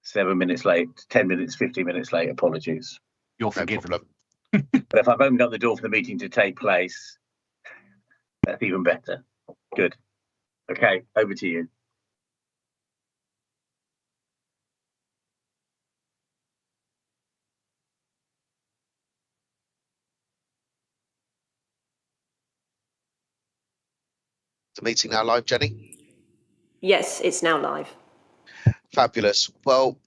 7 minutes late, 10 minutes, 15 minutes late. Apologies. You're forgiven. But if I've opened up the door for the meeting to take place, that's even better. Good. Okay, over to you. The meeting now live, Jenny? Yes, it's now live. Fabulous. Well,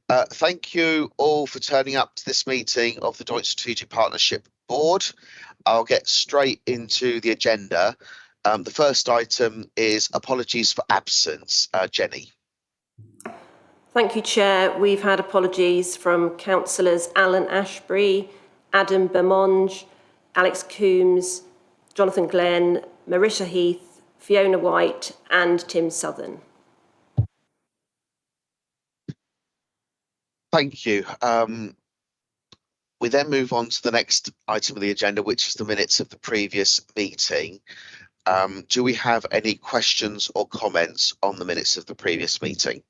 thank you all for turning up to this meeting of the Joint Strategic Partnership Board. I'll get straight into the agenda. The first item is apologies for absence. Jenny. Thank you, Chair. We've had apologies from councillors Alan Ashbury, Adam Bermonge, Alex Coombs, Jonathan Glenn, Marisha Heath, Fiona White and Tim Southern. Thank you. We then move on to the next item of the agenda, which is the minutes of the previous meeting. Do we have any questions or comments on the minutes of the previous meeting?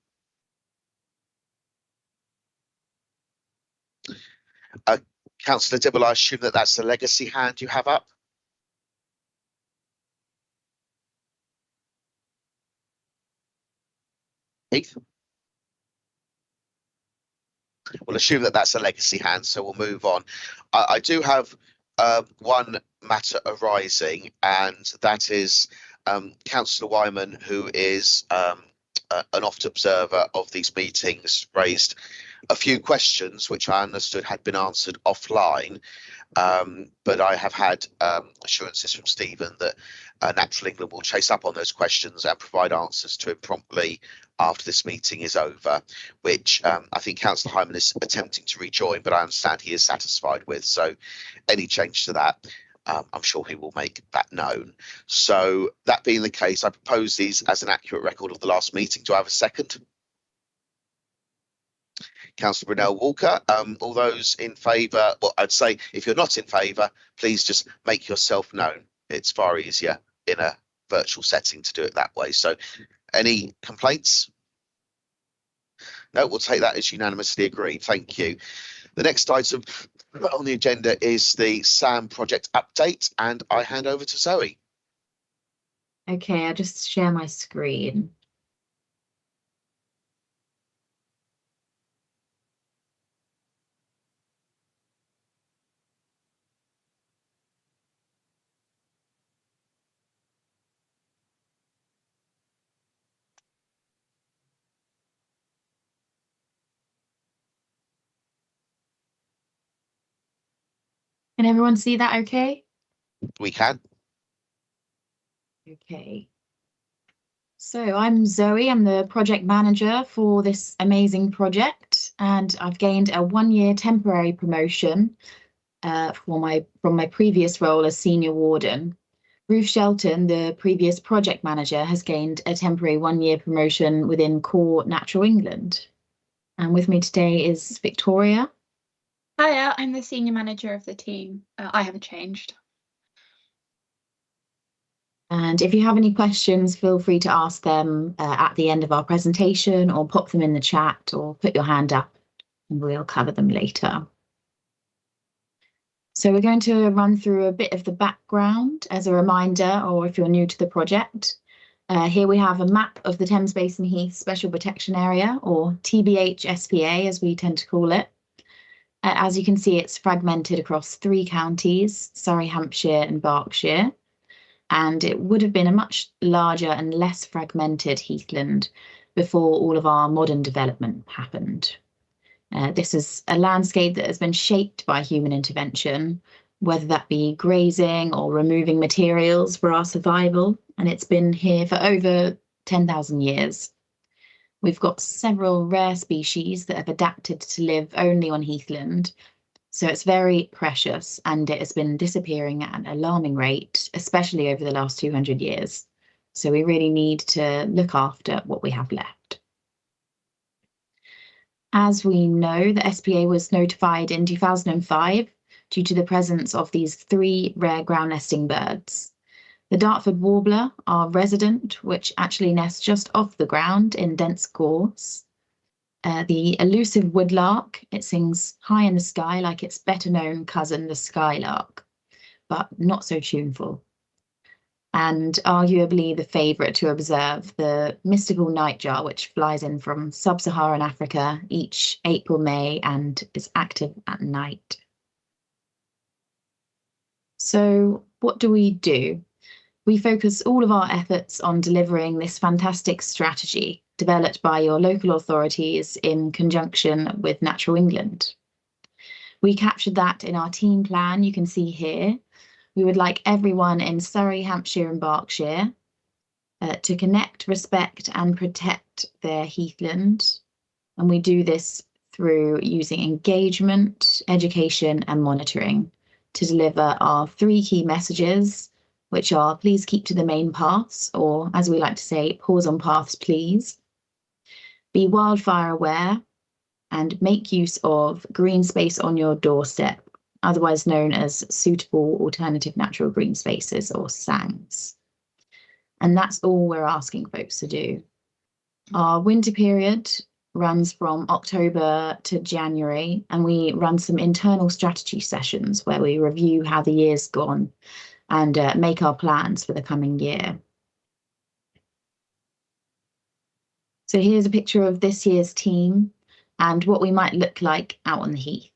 Councillor Dibble, I assume that that's the legacy hand you have up? Heath? We'll assume that that's a legacy hand, so we'll move on. I do have one matter arising, and that is Councillor Wyman, who is an oft observer of these meetings, raised a few questions which I understood had been answered offline, but I have had assurances from Stephen that Natural England will chase up on those questions and provide answers to him promptly after this meeting is over, which I think Councillor Hyman is attempting to rejoin, but I understand he is satisfied with. So any change to that, I'm sure he will make that known. So that being the case, I propose these as an accurate record of the last meeting. Do I have a second? Councillor Brunel Walker. All those in favour, well, I'd say if you're not in favour, please just make yourself known. It's far easier in a virtual setting to do it that way. So any complaints? No, we'll take that as unanimously agreed. Thank you. The next item on the agenda is the SAM project update, and I hand over to Zoe. Okay, I'll just share my screen. Can everyone see that okay? We can. Okay. So I'm Zoe, I'm the project manager for this amazing project, and I've gained a 1-year temporary promotion from my previous role as senior warden. Ruth Shelton, the previous project manager, has gained a temporary 1-year promotion within Core Natural England. And with me today is Victoria. Hiya, I'm the senior manager of the team. I haven't changed. And if you have any questions, feel free to ask them at the end of our presentation, or pop them in the chat, or put your hand up and we'll cover them later. So we're going to run through a bit of the background as a reminder, or if you're new to the project. Here we have a map of the Thames Basin Heaths Special Protection Area, or TBH SPA as we tend to call it. As you can see, it's fragmented across 3 counties, Surrey, Hampshire and Berkshire. And it would have been a much larger and less fragmented heathland before all of our modern development happened. This is a landscape that has been shaped by human intervention, whether that be grazing or removing materials for our survival, and it's been here for over 10,000 years. We've got several rare species that have adapted to live only on heathland, so it's very precious, and it has been disappearing at an alarming rate, especially over the last 200 years. So we really need to look after what we have left. As we know, the SPA was notified in 2005 due to the presence of these 3 rare ground nesting birds. The Dartford warbler, our resident, which actually nests just off the ground in dense gorse. the elusive woodlark. It sings high in the sky like its better known cousin, the skylark, but not so tuneful. And arguably the favourite to observe, the mystical nightjar, which flies in from sub-Saharan Africa each April, May, and is active at night. So what do? We focus all of our efforts on delivering this fantastic strategy developed by your local authorities in conjunction with Natural England. We captured that in our team plan, you can see here. We would like everyone in Surrey, Hampshire and Berkshire to connect, respect and protect their heathland. And we do this through using engagement, education and monitoring to deliver our 3 key messages, which are please keep to the main paths, or as we like to say, pause on paths, please. Be wildfire aware and make use of green space on your doorstep, otherwise known as suitable alternative natural green spaces or SANGs. And that's all we're asking folks to do. Our winter period runs from October to January, and we run some internal strategy sessions where we review how the year's gone and make our plans for the coming year. So here's a picture of this year's team and what we might look like out on the heath.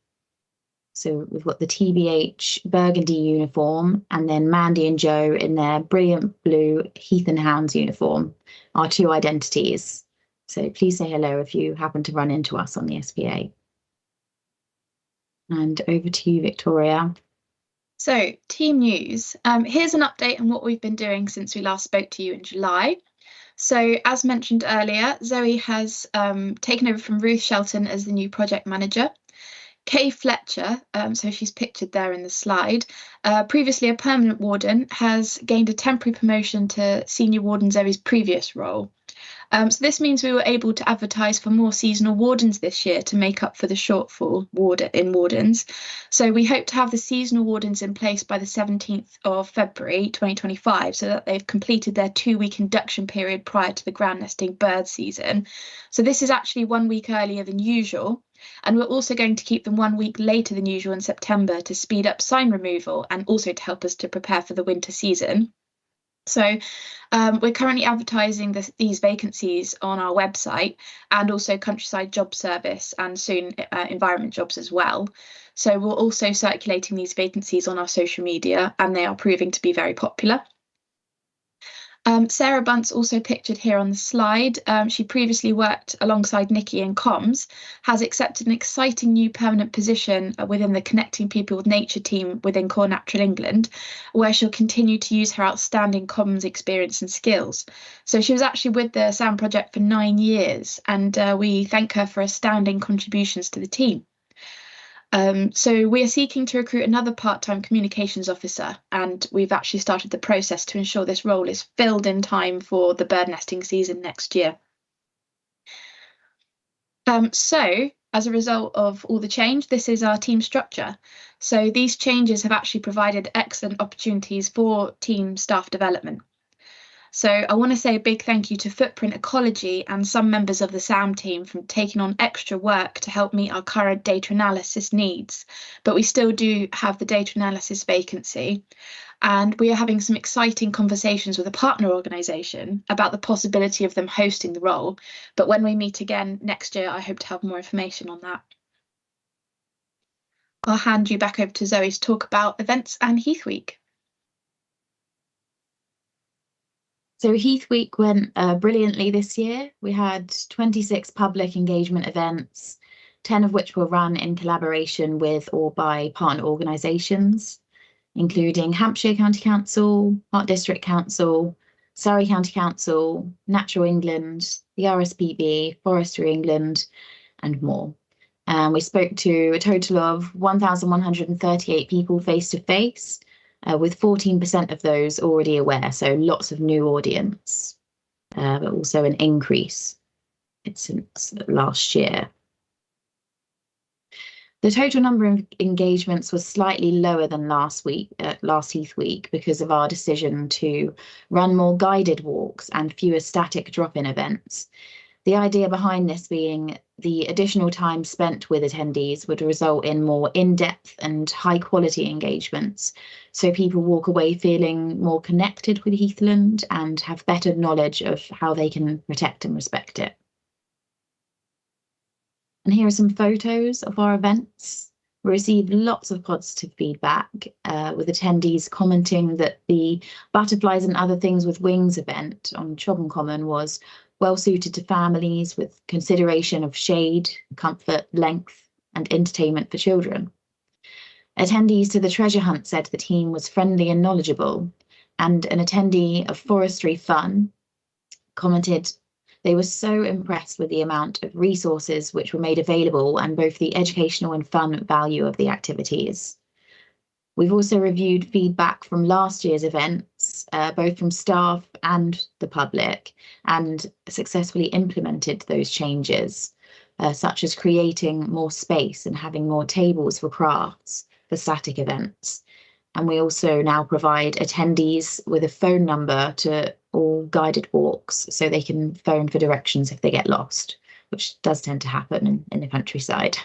So we've got the TBH burgundy uniform, and then Mandy and Joe in their brilliant blue Heath and Hounds uniform, our 2 identities. So please say hello if you happen to run into us on the SPA. And over to you, Victoria. So, team news. Here's an update on what we've been doing since we last spoke to you in July. So, as mentioned earlier, Zoe has taken over from Ruth Shelton as the new project manager. Kay Fletcher, so she's pictured there in the slide, previously a permanent warden, has gained a temporary promotion to senior warden Zoe's previous role. So this means we were able to advertise for more seasonal wardens this year to make up for the shortfall in wardens. So we hope to have the seasonal wardens in place by the 17th of February 2025, so that they've completed their 2-week induction period prior to the ground nesting bird season. So this is actually 1 week earlier than usual. And we're also going to keep them 1 week later than usual in September to speed up sign removal and also to help us to prepare for the winter season. So we're currently advertising these vacancies on our website and also Countryside Job Service and soon Environment Jobs as well. So we're also circulating these vacancies on our social media, and they are proving to be very popular. Sarah Bunce, also pictured here on the slide, she previously worked alongside Nikki in comms, has accepted an exciting new permanent position within the Connecting People with Nature team within Core Natural England, where she'll continue to use her outstanding comms experience and skills. So she was actually with the SAM project for 9 years, and we thank her for astounding contributions to the team. So we are seeking to recruit another part-time communications officer, and we've actually started the process to ensure this role is filled in time for the bird nesting season next year. So as a result of all the change, this is our team structure. So these changes have actually provided excellent opportunities for team staff development. So I want to say a big thank you to Footprint Ecology and some members of the SAM team for taking on extra work to help meet our current data analysis needs. But we still do have the data analysis vacancy, and we are having some exciting conversations with a partner organisation about the possibility of them hosting the role. But when we meet again next year, I hope to have more information on that. I'll hand you back over to Zoe to talk about events and Heath Week. So Heath Week went brilliantly this year. We had 26 public engagement events, 10 of which were run in collaboration with or by partner organisations, including Hampshire County Council, Park District Council, Surrey County Council, Natural England, the RSPB, Forestry England, and more. We spoke to a total of 1,138 people face-to-face, with 14% of those already aware, so lots of new audience, but also an increase since last year. The total number of engagements was slightly lower than last Heath Week, because of our decision to run more guided walks and fewer static drop-in events. The idea behind this being the additional time spent with attendees would result in more in-depth and high-quality engagements, so people walk away feeling more connected with Heathland and have better knowledge of how they can protect and respect it. And here are some photos of our events. We received lots of positive feedback, with attendees commenting that the Butterflies and Other Things with Wings event on Chobham Common was well suited to families with consideration of shade, comfort, length, and entertainment for children. Attendees to the treasure hunt said the team was friendly and knowledgeable, and an attendee of Forestry Fun commented they were so impressed with the amount of resources which were made available and both the educational and fun value of the activities. We've also reviewed feedback from last year's events, both from staff and the public, and successfully implemented those changes, such as creating more space and having more tables for crafts for static events. And we also now provide attendees with a phone number to all guided walks so they can phone for directions if they get lost, which does tend to happen in the countryside.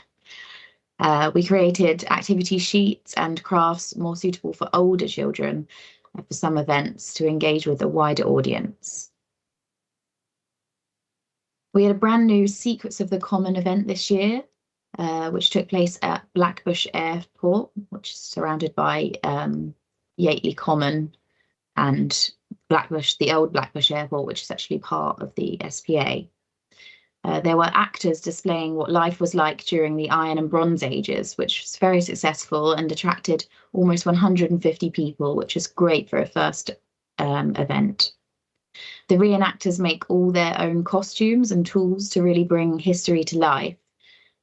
We created activity sheets and crafts more suitable for older children for some events to engage with a wider audience. We had a brand new Secrets of the Common event this year, which took place at Blackbush Airport, which is surrounded by Yateley Common and Blackbush, the old Blackbush Airport, which is actually part of the SPA. There were actors displaying what life was like during the Iron and Bronze Ages, which was very successful and attracted almost 150 people, which is great for a first event. The reenactors make all their own costumes and tools to really bring history to life.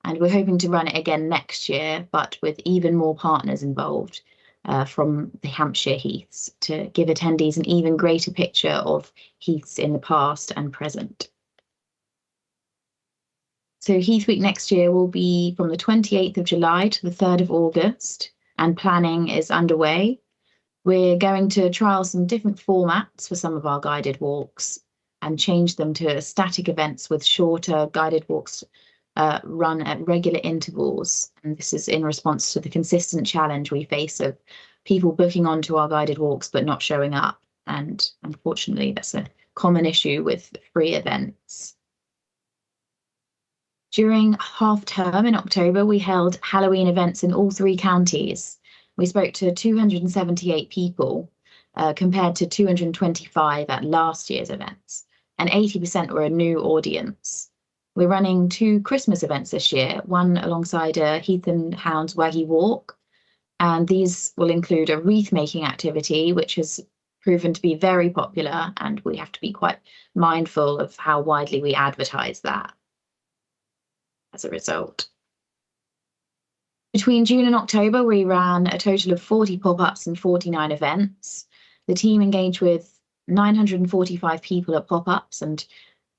And we're hoping to run it again next year, but with even more partners involved from the Hampshire Heaths to give attendees an even greater picture of Heaths in the past and present. So Heath Week next year will be from the 28th of July to the 3rd of August, and planning is underway. We're going to trial some different formats for some of our guided walks and change them to static events with shorter guided walks run at regular intervals. And this is in response to the consistent challenge we face of people booking onto our guided walks but not showing up. And unfortunately, that's a common issue with free events. During half term in October, we held Halloween events in all 3 counties. We spoke to 278 people compared to 225 at last year's events, and 80% were a new audience. We're running 2 Christmas events this year, one alongside a Heath and Hounds Waggy Walk, and these will include a wreath making activity, which has proven to be very popular, and we have to be quite mindful of how widely we advertise that as a result. Between June and October, we ran a total of 40 pop-ups and 49 events. The team engaged with 945 people at pop-ups and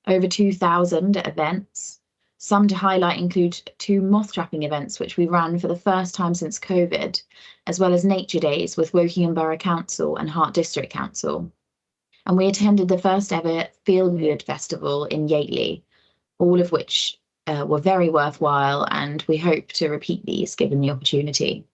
over 2,000 at events. Some to highlight include 2 moth trapping events, which we ran for the first time since COVID, as well as nature days with Wokingham Borough Council and Hart District Council. And we attended the first ever Feel Good Festival in Yateley, all of which were very worthwhile, and we hope to repeat these given the opportunity.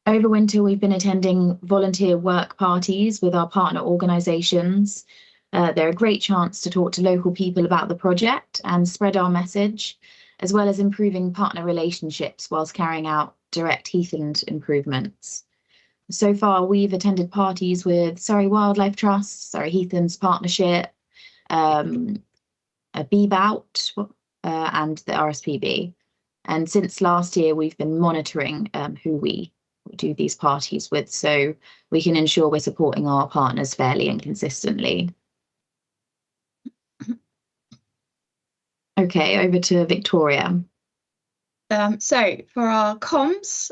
Over winter, we've been attending volunteer work parties with our partner organisations. They're a great chance to talk to local people about the project and spread our message, as well as improving partner relationships whilst carrying out direct Heathland improvements. So far, we've attended parties with Surrey Wildlife Trust, Surrey Heathlands Partnership, a BBOUT and the RSPB. And since last year, we've been monitoring who we do these parties with, so we can ensure we're supporting our partners fairly and consistently. Okay, over to Victoria. So for our comms,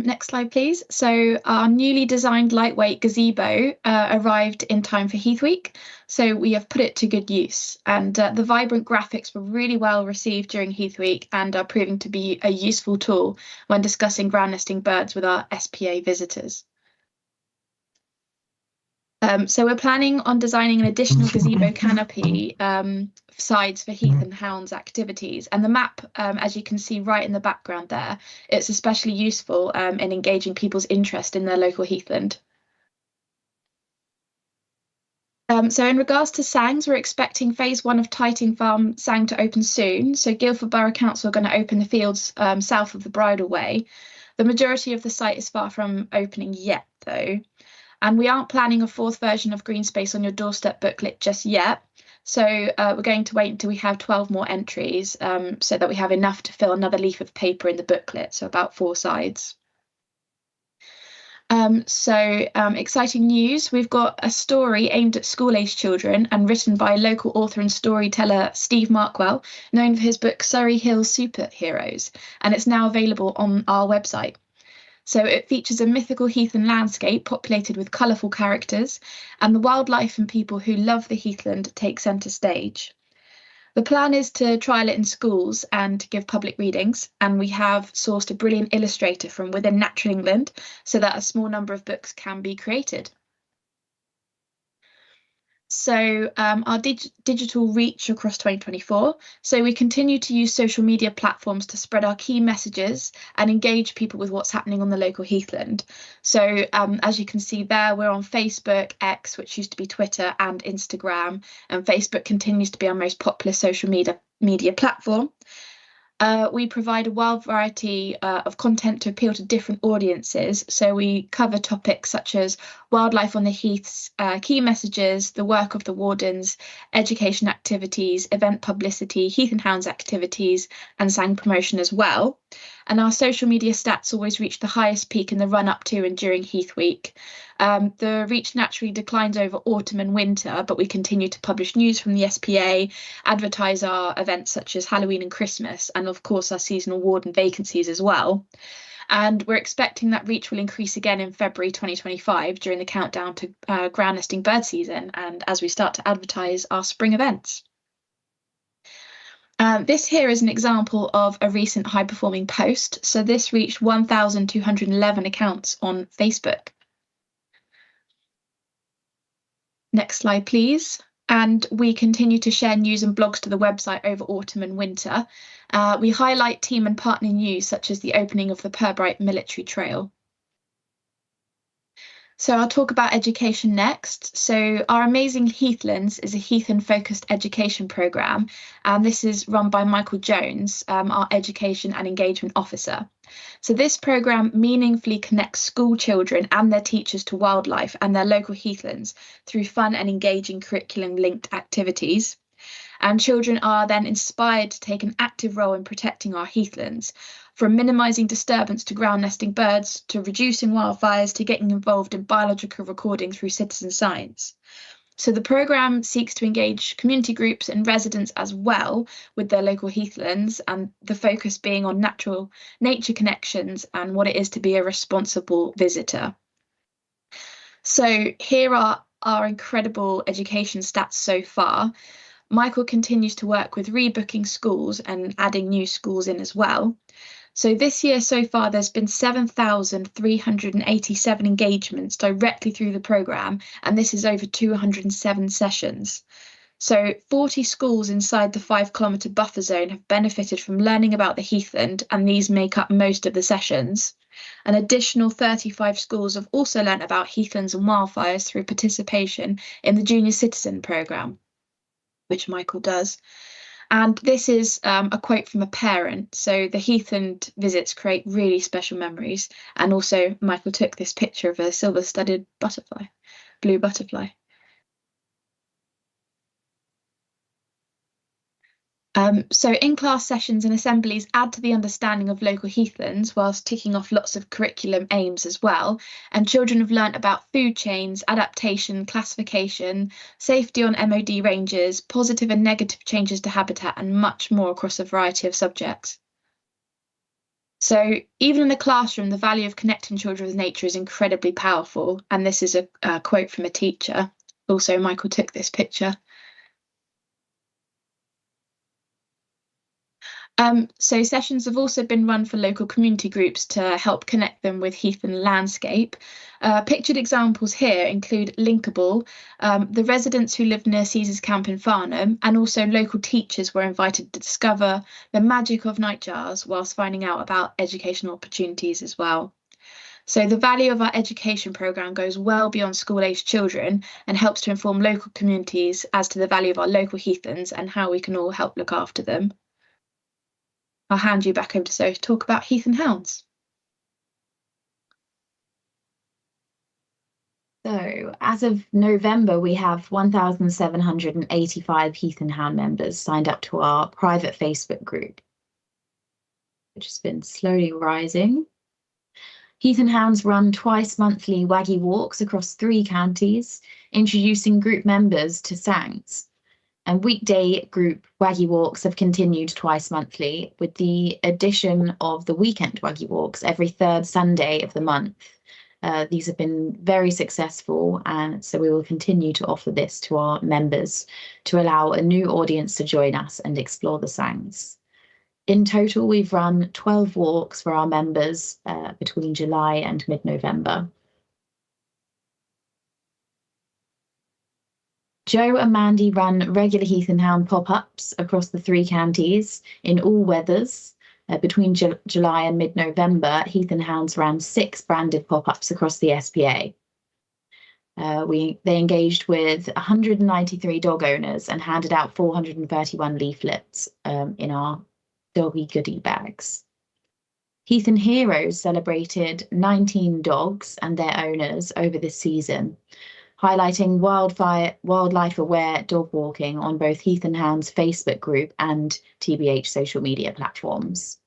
next slide, please. So our newly designed lightweight gazebo arrived in time for Heath Week. So we have put it to good use, and the vibrant graphics were really well received during Heath Week and are proving to be a useful tool when discussing ground nesting birds with our SPA visitors. So we're planning on designing an additional gazebo canopy sides for Heath and Hounds activities. And the map, as you can see right in the background there, it's especially useful in engaging people's interest in their local heathland. So in regards to Sangs, we're expecting phase 1 of Tyting Farm Sang to open soon. So Guildford Borough Council are going to open the fields south of the Bridleway. The majority of the site is far from opening yet, though. And we aren't planning a 4th version of Green Space on Your Doorstep booklet just yet. So we're going to wait until we have 12 more entries so that we have enough to fill another leaf of paper in the booklet, so about 4 sides. Exciting news. We've got a story aimed at school-aged children and written by local author and storyteller Steve Markwell, known for his book Surrey Hills Superheroes, and it's now available on our website. So it features a mythical heathland landscape populated with colourful characters, and the wildlife and people who love the heathland take centre stage. The plan is to trial it in schools and give public readings, and we have sourced a brilliant illustrator from within Natural England so that a small number of books can be created. So our digital reach across 2024. So we continue to use social media platforms to spread our key messages and engage people with what's happening on the local heathland. So as you can see there, we're on Facebook, X, which used to be Twitter, and Instagram, and Facebook continues to be our most popular social media platform. We provide a wide variety of content to appeal to different audiences. So we cover topics such as wildlife on the heaths, key messages, the work of the wardens, education activities, event publicity, Heath and Hounds activities, and Sang promotion as well. And our social media stats always reach the highest peak in the run up to and during Heath Week. The reach naturally declines over autumn and winter, but we continue to publish news from the SPA, advertise our events such as Halloween and Christmas, and of course our seasonal warden vacancies as well. And we're expecting that reach will increase again in February 2025 during the countdown to ground nesting bird season and as we start to advertise our spring events. This here is an example of a recent high-performing post. So this reached 1,211 accounts on Facebook. Next slide, please. And we continue to share news and blogs to the website over autumn and winter. We highlight team and partner news, such as the opening of the Purbright Military Trail. So I'll talk about education next. So our Amazing Heathlands is a Heathland-focused education programme, and this is run by Michael Jones, our Education and Engagement Officer. So this programme meaningfully connects school children and their teachers to wildlife and their local heathlands through fun and engaging curriculum-linked activities. And children are then inspired to take an active role in protecting our heathlands, from minimising disturbance to ground nesting birds, to reducing wildfires, to getting involved in biological recording through citizen science. So the programme seeks to engage community groups and residents as well with their local heathlands, and the focus being on nature connections and what it is to be a responsible visitor. So here are our incredible education stats so far. Michael continues to work with rebooking schools and adding new schools in as well. So this year so far, there's been 7,387 engagements directly through the programme, and this is over 207 sessions. So 40 schools inside the 5-kilometre buffer zone have benefited from learning about the heathland, and these make up most of the sessions. An additional 35 schools have also learnt about heathlands and wildfires through participation in the Junior Citizen programme, which Michael does. And this is a quote from a parent. So the heathland visits create really special memories. And also Michael took this picture of a silver-studded butterfly, blue butterfly. So in-class sessions and assemblies add to the understanding of local heathlands whilst ticking off lots of curriculum aims as well. And children have learnt about food chains, adaptation, classification, safety on MOD ranges, positive and negative changes to habitat, and much more across a variety of subjects. So even in the classroom, the value of connecting children with nature is incredibly powerful. And this is a quote from a teacher. Also, Michael took this picture. So sessions have also been run for local community groups to help connect them with Heath and landscape. Pictured examples here include Linkable, the residents who live near Caesar's Camp in Farnham, and also local teachers were invited to discover the magic of nightjars whilst finding out about educational opportunities as well. So the value of our education programme goes well beyond school-aged children and helps to inform local communities as to the value of our local heathens and how we can all help look after them. I'll hand you back over to Zoe to talk about Heath and Hounds. So as of November, we have 1,785 Heath and Hound members signed up to our private Facebook group, which has been slowly rising. Heath and Hounds run twice monthly waggy walks across 3 counties, introducing group members to Sangs. And weekday group waggy walks have continued twice monthly, with the addition of the weekend waggy walks every 3rd Sunday of the month. These have been very successful, and so we will continue to offer this to our members to allow a new audience to join us and explore the Sangs. In total, we've run 12 walks for our members between July and mid-November. Joe and Mandy run regular Heath and Hound pop-ups across the 3 counties in all weathers. Between July and mid-November, Heath and Hounds ran 6 branded pop-ups across the SPA. They engaged with 193 dog owners and handed out 431 leaflets in our doggy goodie bags. Heath and Heroes celebrated 19 dogs and their owners over this season, highlighting wildlife-aware dog walking on both Heath and Hound's Facebook group and TBH social media platforms.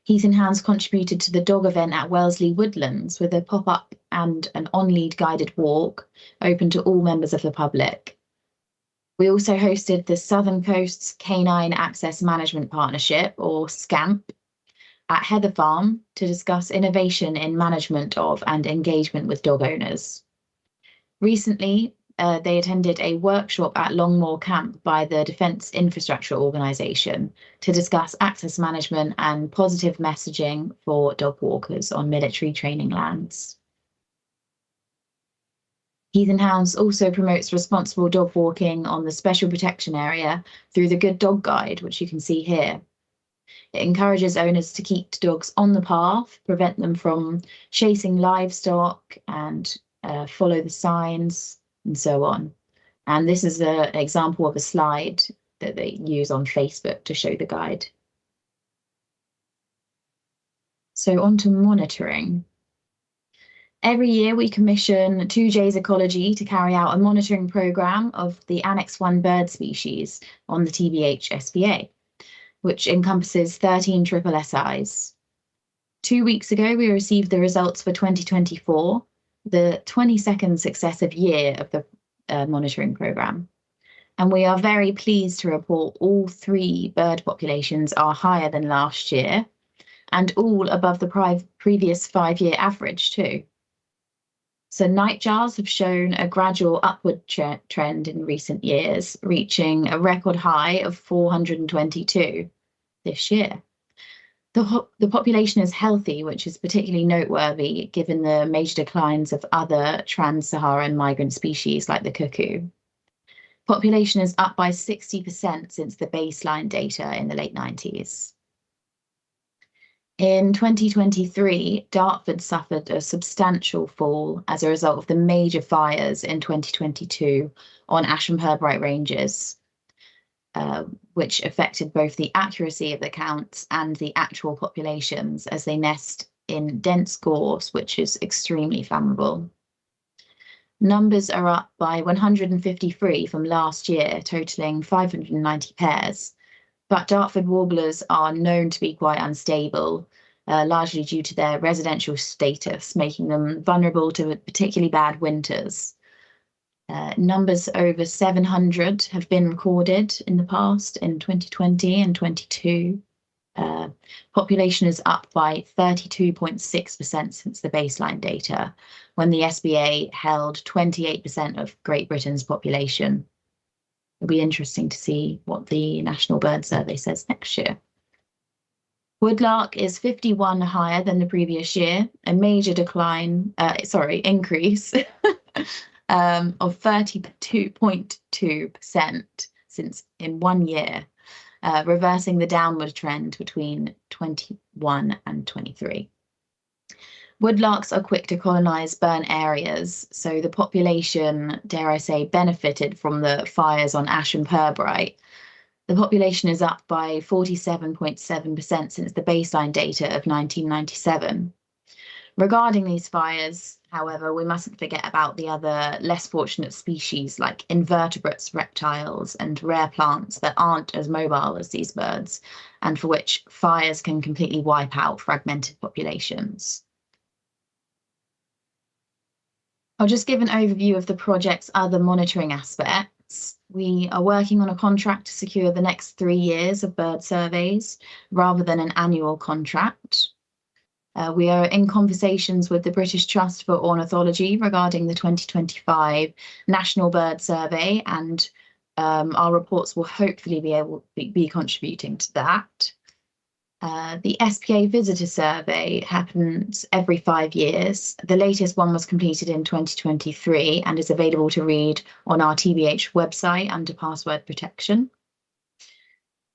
Heath and Hounds contributed to the dog event at Wellesley Woodlands with a pop-up and an on-lead guided walk open to all members of the public. We also hosted the Southern Coast's Canine Access Management Partnership, or SCAMP, at Heather Farm to discuss innovation in management of and engagement with dog owners. Recently, they attended a workshop at Longmoor Camp by the Defence Infrastructure Organisation to discuss access management and positive messaging for dog walkers on military training lands. Heath and Hounds also promotes responsible dog walking on the Special Protection Area through the Good Dog Guide, which you can see here. It encourages owners to keep dogs on the path, prevent them from chasing livestock, and follow the signs, and so on. And this is an example of a slide that they use on Facebook to show the guide. So on to monitoring. Every year we commission 2J's Ecology to carry out a monitoring programme of the Annex 1 bird species on the TBH SPA, which encompasses 13 SSSIs. 2 weeks ago, we received the results for 2024, the 22nd successive year of the monitoring programme. And we are very pleased to report all 3 bird populations are higher than last year, and all above the previous 5-year average too. So nightjars have shown a gradual upward trend in recent years, reaching a record high of 422 this year. The population is healthy, which is particularly noteworthy given the major declines of other trans-Saharan migrant species like the cuckoo. Population is up by 60% since the baseline data in the late 90s. In 2023, Dartford suffered a substantial fall as a result of the major fires in 2022 on Ash and Purbright Ranges, which affected both the accuracy of the counts and the actual populations as they nest in dense gorse, which is extremely flammable. Numbers are up by 153 from last year, totaling 590 pairs, but Dartford warblers are known to be quite unstable, largely due to their residential status, making them vulnerable to particularly bad winters. Numbers over 700 have been recorded in the past in 2020 and 22. Population is up by 32.6% since the baseline data, when the SBA held 28% of Great Britain's population. it'll be interesting to see what the National Bird Survey says next year. Woodlark is 51 higher than the previous year, a major increase of 32.2% since in 1 year, reversing the downward trend between 21 and 23. Woodlarks are quick to colonise burnt areas, so the population, dare I say, benefited from the fires on ash and purbright. The population is up by 47.7% since the baseline data of 1997. Regarding these fires, however, we mustn't forget about the other less fortunate species like invertebrates, reptiles, and rare plants that aren't as mobile as these birds, and for which fires can completely wipe out fragmented populations. I'll just give an overview of the project's other monitoring aspects. We are working on a contract to secure the next 3 years of bird surveys rather than an annual contract. We are in conversations with the British Trust for Ornithology regarding the 2025 National Bird Survey, and our reports will hopefully be contributing to that. The SPA Visitor Survey happens every 5 years. The latest one was completed in 2023 and is available to read on our TBH website under password protection.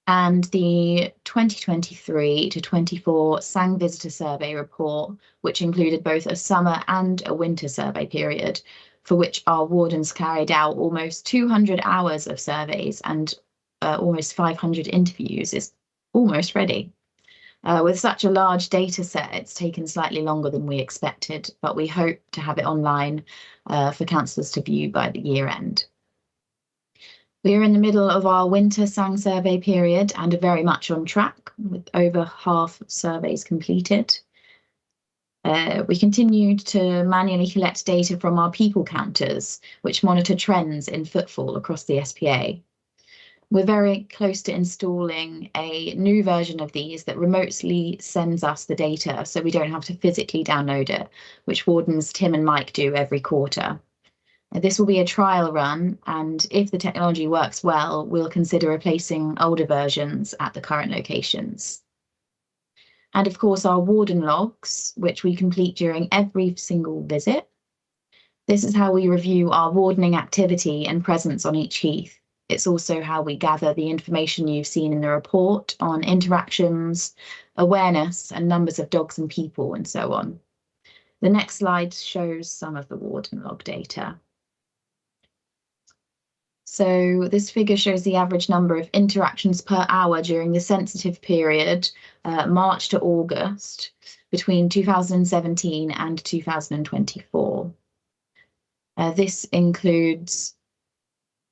And the 2023 to 24 SANG Visitor Survey report, which included both a summer and a winter survey period, for which our wardens carried out almost 200 hours of surveys and almost 500 interviews, is almost ready. With such a large data set, it's taken slightly longer than we expected, but we hope to have it online for councillors to view by the year end. We are in the middle of our winter SANG survey period and are very much on track, with over half surveys completed. We continued to manually collect data from our people counters, which monitor trends in footfall across the SPA. We're very close to installing a new version of these that remotely sends us the data so we don't have to physically download it, which wardens Tim and Mike do every quarter. This will be a trial run, and if the technology works well, we'll consider replacing older versions at the current locations. And of course, our warden logs, which we complete during every single visit. This is how we review our wardening activity and presence on each heath. It's also how we gather the information you've seen in the report on interactions, awareness, and numbers of dogs and people, and so on. The next slide shows some of the warden log data. So this figure shows the average number of interactions per hour during the sensitive period, March to August, between 2017 and 2024. This includes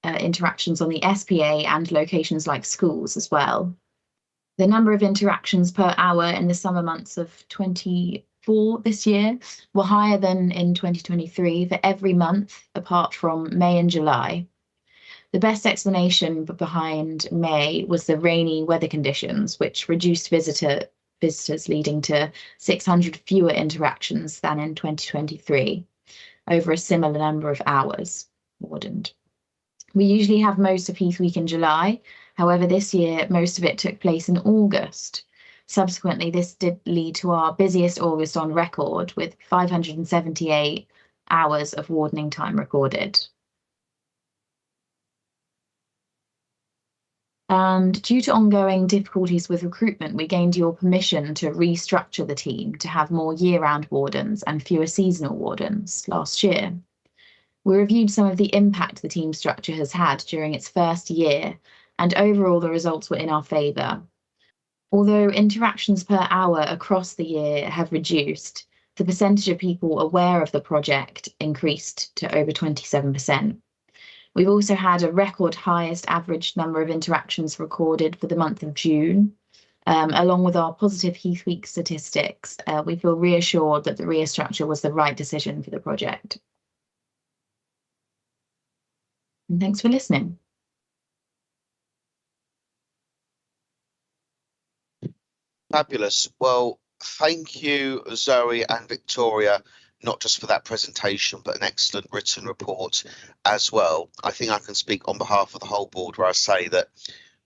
interactions on the SPA and locations like schools as well. The number of interactions per hour in the summer months of 24 this year were higher than in 2023 for every month apart from May and July. The best explanation behind May was the rainy weather conditions, which reduced visitors, leading to 600 fewer interactions than in 2023 over a similar number of hours wardened. We usually have most of Heath Week in July. However, this year, most of it took place in August. Subsequently, this did lead to our busiest August on record, with 578 hours of wardening time recorded. And due to ongoing difficulties with recruitment, we gained your permission to restructure the team to have more year-round wardens and fewer seasonal wardens last year. We reviewed some of the impact the team structure has had during its first year, and overall the results were in our favour. Although interactions per hour across the year have reduced, the percentage of people aware of the project increased to over 27%. We've also had a record highest average number of interactions recorded for the month of June. Along with our positive Heath Week statistics, we feel reassured that the restructure was the right decision for the project. And thanks for listening. Fabulous. Well, thank you, Zoe and Victoria, not just for that presentation, but an excellent written report as well. I think I can speak on behalf of the whole board where I say that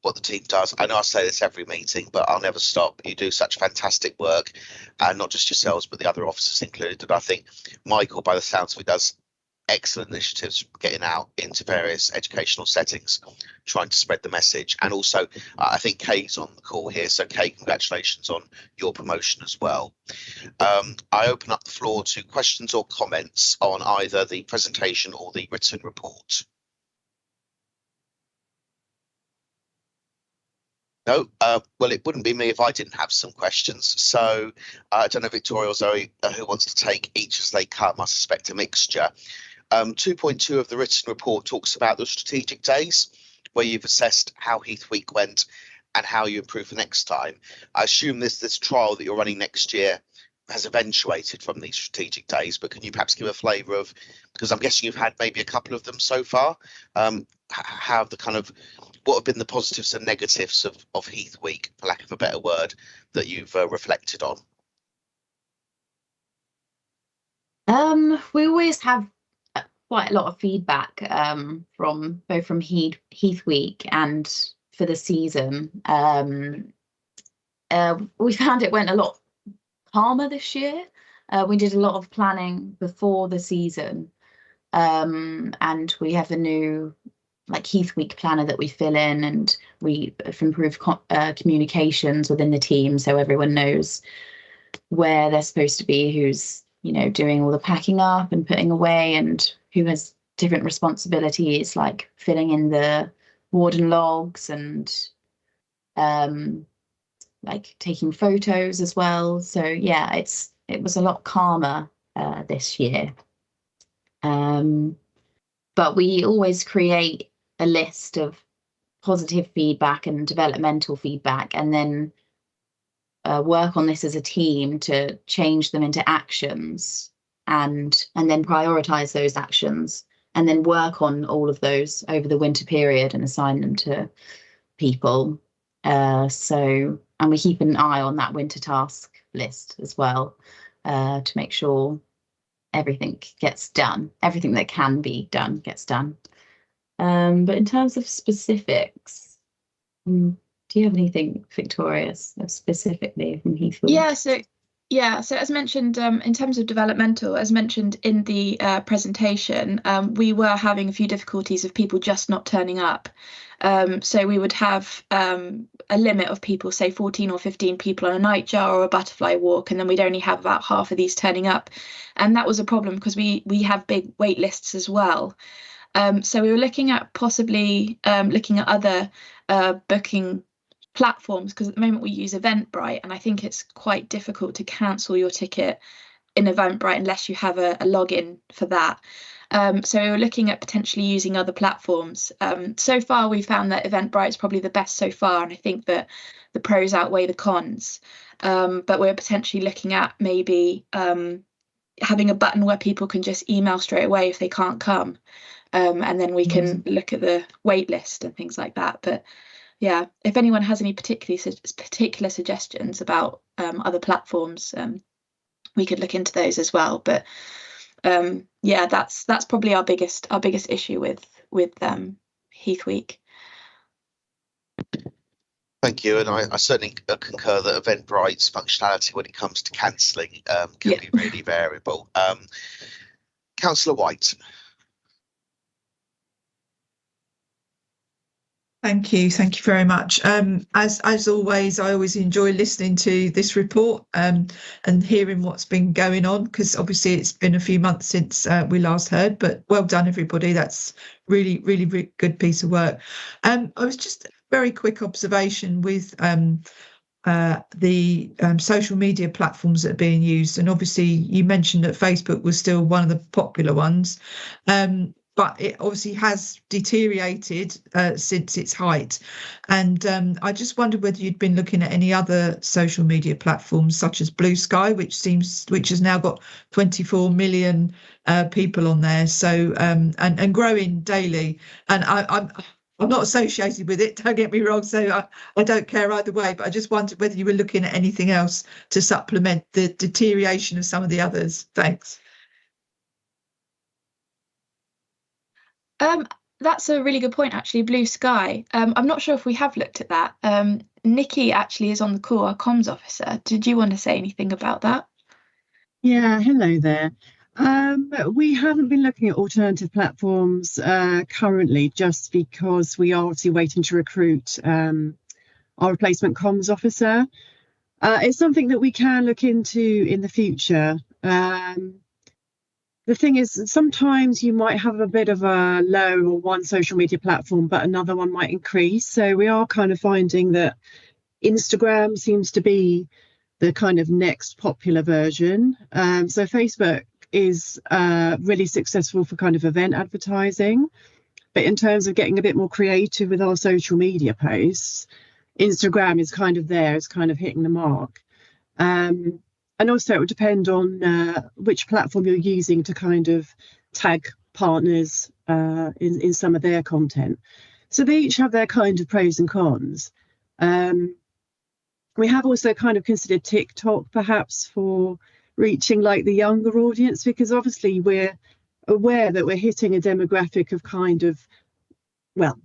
what the team does, I know I say this every meeting, but I'll never stop. You do such fantastic work, and not just yourselves, but the other officers included. And I think Michael, by the sounds of it, does excellent initiatives getting out into various educational settings, trying to spread the message. And also, I think Kay's on the call here. So Kay, congratulations on your promotion as well. I open up the floor to questions or comments on either the presentation or the written report. No, well, it wouldn't be me if I didn't have some questions. So I don't know, Victoria or Zoe, who wants to take each as they come. I suspect a mixture. 2.2 of the written report talks about the strategic days, where you've assessed how Heath Week went and how you improve for next time. I assume this trial that you're running next year has eventuated from these strategic days, but can you perhaps give a flavour of, because I'm guessing you've had maybe a couple of them so far, how the kind of, what have been the positives and negatives of Heath Week, for lack of a better word, that you've reflected on? We always have quite a lot of feedback from both from Heath Week and for the season. We found it went a lot calmer this year. We did a lot of planning before the season, and we have a new Heath Week planner that we fill in, and we have improved communications within the team, so everyone knows where they're supposed to be, who's doing all the packing up and putting away, and who has different responsibilities, like filling in the warden logs and taking photos as well. So yeah, it was a lot calmer this year. But we always create a list of positive feedback and developmental feedback, and then work on this as a team to change them into actions, and then prioritize those actions, and then work on all of those over the winter period and assign them to people. And we keep an eye on that winter task list as well, to make sure everything gets done, everything that can be done gets done. But in terms of specifics, do you have anything, Victoria, specifically from Heath Week? So as mentioned, in terms of developmental, as mentioned in the presentation, we were having a few difficulties of people just not turning up. So we would have a limit of people, say 14 or 15 people on a nightjar or a butterfly walk, and then we'd only have about half of these turning up. And that was a problem because we have big wait lists as well. So we were looking at possibly looking at other booking platforms, because at the moment we use Eventbrite, and I think it's quite difficult to cancel your ticket in Eventbrite unless you have a login for that. So we were looking at potentially using other platforms. So far we found that Eventbrite is probably the best so far, and I think that the pros outweigh the cons. But we're potentially looking at maybe having a button where people can just email straight away if they can't come, and then we can look at the wait list and things like that. But yeah, if anyone has any particular suggestions about other platforms, we could look into those as well. But yeah, that's probably our biggest issue with Heath Week. Thank you, and I certainly concur that Eventbrite's functionality when it comes to cancelling can be really variable. Councillor White. Thank you very much. As always, I always enjoy listening to this report and hearing what's been going on, because obviously it's been a few months since we last heard, but well done everybody. That's really good piece of work. I was just a very quick observation with the social media platforms that are being used, and obviously you mentioned that Facebook was still one of the popular ones. But it obviously has deteriorated since its height. And I just wondered whether you'd been looking at any other social media platforms such as Blue Sky, which has now got 24 million people on there. So and growing daily. And I'm not associated with it, don't get me wrong, so I don't care either way. But I just wondered whether you were looking at anything else to supplement the deterioration of some of the others. Thanks. That's a really good point, actually. Blue Sky. I'm not sure if we have looked at that. Nikki actually is on the call, our comms officer. Did you want to say anything about that? Yeah, hello there. We haven't been looking at alternative platforms currently, just because we are obviously waiting to recruit our replacement comms officer. It's something that we can look into in the future. The thing is, sometimes you might have a bit of a low on one social media platform, but another one might increase. So we are kind of finding that Instagram seems to be the kind of next popular version. So Facebook is really successful for kind of event advertising. But in terms of getting a bit more creative with our social media posts, Instagram is kind of there, it's kind of hitting the mark. And also it would depend on which platform you're using to kind of tag partners in some of their content. So they each have their kind of pros and cons. We have also kind of considered TikTok perhaps for reaching like the younger audience, because obviously we're aware that we're hitting a demographic of kind of, well,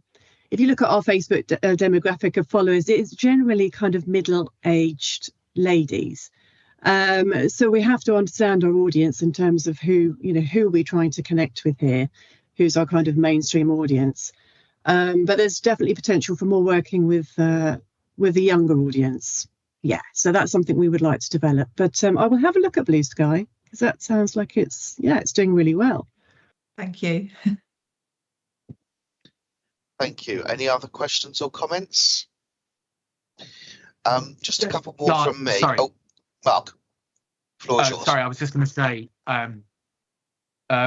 if you look at our Facebook demographic of followers, it's generally kind of middle-aged ladies. So we have to understand our audience in terms of who we're trying to connect with here, who's our kind of mainstream audience. But there's definitely potential for more working with the younger audience. Yeah, so that's something we would like to develop. But I will have a look at Blue Sky, because that sounds like it's doing really well. Thank you. Thank you. Any other questions or comments? Just a couple more from me. Sorry. Oh, Mark, floor is yours. Sorry, I was just going to say,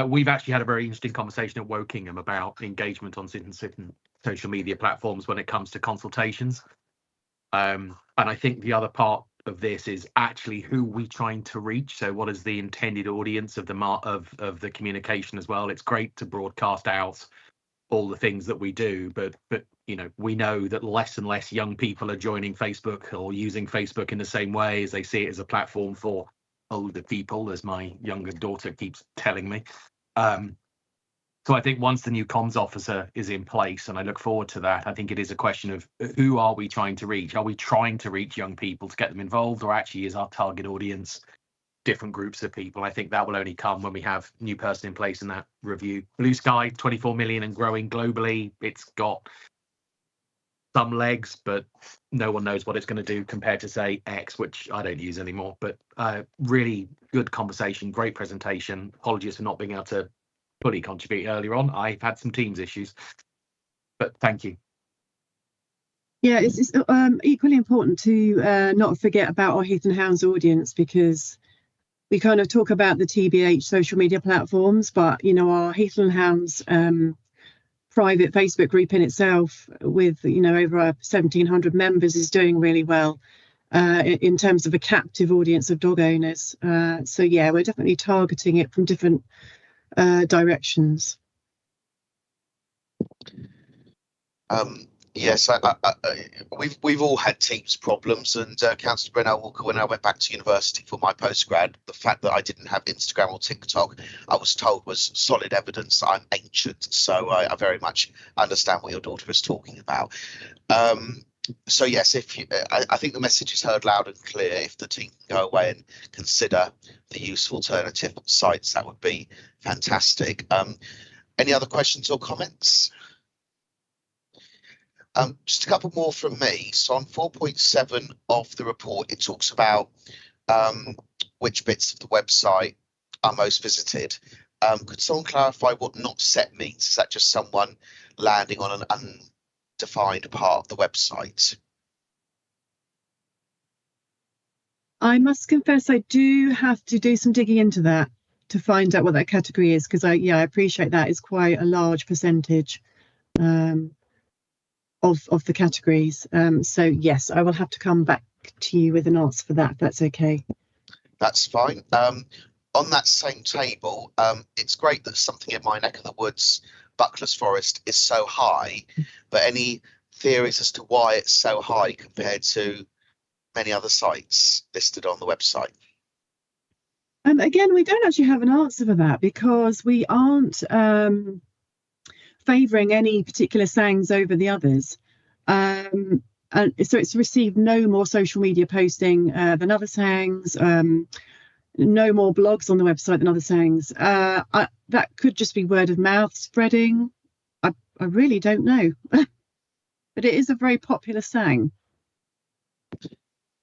we've actually had a very interesting conversation at Wokingham about engagement on certain social media platforms when it comes to consultations. And I think the other part of this is actually who we're trying to reach. So what is the intended audience of the communication as well? It's great to broadcast out all the things that we do, but we know that less and less young people are joining Facebook or using Facebook in the same way, as they see it as a platform for older people, as my younger daughter keeps telling me. So I think once the new comms officer is in place, and I look forward to that, I think it is a question of who are we trying to reach? Are we trying to reach young people to get them involved, or actually is our target audience different groups of people? I think that will only come when we have new person in place in that review. Blue Sky, 24 million and growing globally. It's got some legs, but no one knows what it's going to do compared to, say, X, which I don't use anymore. But really good conversation, great presentation. Apologies for not being able to fully contribute earlier on. I've had some Teams issues, but thank you. Yeah, it's equally important to not forget about our Heath and Hounds audience, because we kind of talk about the TBH social media platforms, but our Heath and Hounds private Facebook group in itself, with over 1,700 members, is doing really well in terms of a captive audience of dog owners. So yeah, we're definitely targeting it from different directions. Yes, we've all had Teams problems, and Councillor Brennell, when I went back to university for my postgrad, the fact that I didn't have Instagram or TikTok, I was told was solid evidence that I'm ancient. So I very much understand what your daughter is talking about. So yes, I think the message is heard loud and clear. If the team can go away and consider the use of alternative sites, that would be fantastic. Any other questions or comments? Just a couple more from me. So on 4.7 of the report, it talks about which bits of the website are most visited. Could someone clarify what not set means? Is that just someone landing on an undefined part of the website? I must confess, I do have to do some digging into that to find out what that category is, because I appreciate that is quite a large percentage of the categories. So yes, I will have to come back to you with an answer for that, if that's okay. That's fine. On that same table, it's great that something in my neck of the woods, Bucklers Forest, is so high, but any theories as to why it's so high compared to many other sites listed on the website? Again, we don't actually have an answer for that, because we aren't favouring any particular sayings over the others. And so it's received no more social media posting than other sayings, no more blogs on the website than other sayings. That could just be word of mouth spreading. I really don't know. But it is a very popular saying.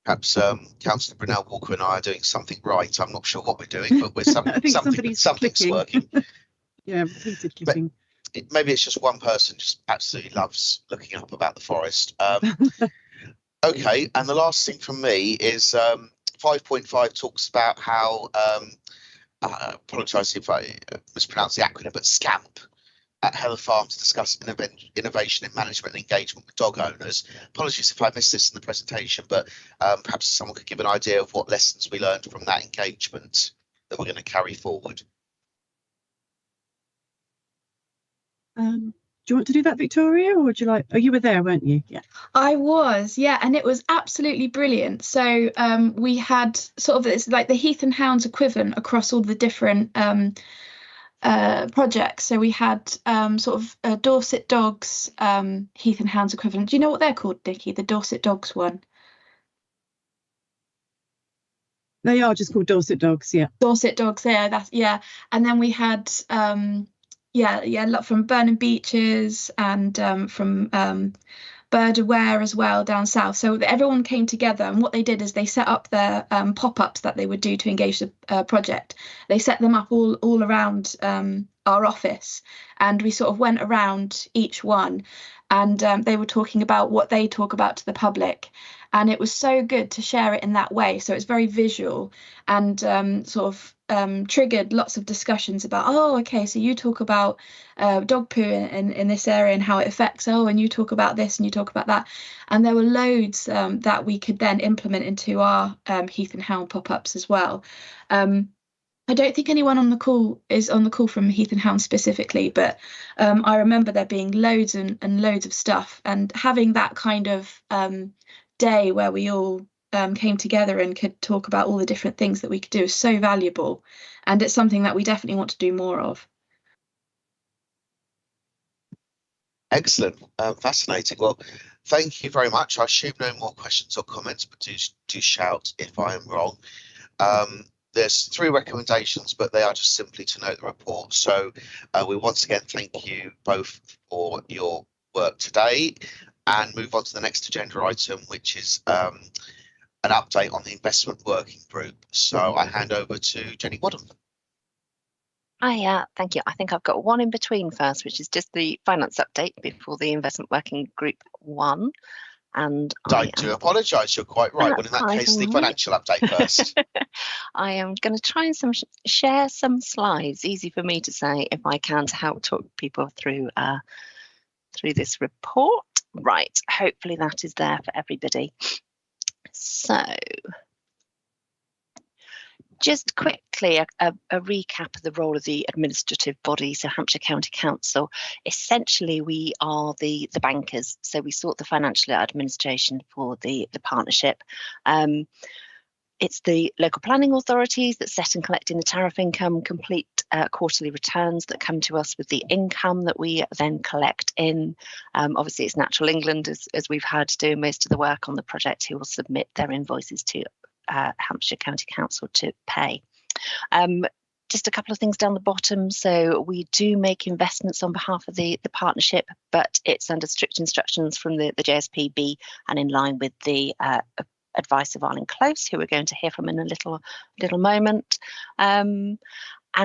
Perhaps Councillor Brunel Walker and I are doing something right. I'm not sure what we're doing, but we're something's working. Yeah, repeated clicking. Maybe it's just one person just absolutely loves looking up about the forest. Okay, and the last thing from me is 5.5 talks about how, apologise if I mispronounce the acronym, but SCAMP at Heather Farm to discuss innovation in management and engagement with dog owners. Apologies if I missed this in the presentation, but perhaps someone could give an idea of what lessons we learned from that engagement that we're going to carry forward. Do you want to do that, Victoria, or would you like? Oh, you were there, weren't you? Yeah. I was, yeah, and it was absolutely brilliant. So we had sort of it's like the Heath and Hounds equivalent across all the different projects. So we had sort of Dorset Dogs Heath and Hounds equivalent. Do you know what they're called, Nikki? The Dorset Dogs one. They are just called Dorset Dogs, yeah. Dorset Dogs, yeah. And then we had a lot from Burnham Beaches and from Bird Aware as well down south. So everyone came together, and what they did is they set up their pop-ups that they would do to engage the project. They set them up all around our office, and we sort of went around each one, and they were talking about what they talk about to the public. And it was so good to share it in that way. So it's very visual and sort of triggered lots of discussions about, oh, okay, so you talk about dog poo in this area and how it affects, and you talk about this and you talk about that. And there were loads that we could then implement into our Heath and Hound pop-ups as well. I don't think anyone on the call is on the call from Heath and Hound specifically, but I remember there being loads and loads of stuff, and having that kind of day where we all came together and could talk about all the different things that we could do is so valuable, and it's something that we definitely want to do more of. Excellent, fascinating. Well, thank you very much. I assume no more questions or comments, but do shout if I am wrong. There's 3 recommendations, but they are just simply to note the report. So we once again thank you both for your work today, and move on to the next agenda item, which is an update on the investment working group. So I hand over to Jenny Wadham. Thank you. I think I've got one in between first, which is just the finance update before the investment working group 1. And I do apologise, you're quite right. Well, in that case, the financial update first. I am going to try and share some slides, easy for me to say if I can, to help talk people through this report. Right, hopefully that is there for everybody. So just quickly a recap of the role of the administrative body, so Hampshire County Council. Essentially, we are the bankers, so we sort the financial administration for the partnership. It's the local planning authorities that set and collect in the tariff income, complete quarterly returns that come to us with the income that we then collect in. Obviously, it's Natural England, as we've had, doing most of the work on the project, who will submit their invoices to Hampshire County Council to pay. Just a couple of things down the bottom. So we do make investments on behalf of the partnership, but it's under strict instructions from the JSPB and in line with the advice of Arlene Close, who we're going to hear from in a little moment. And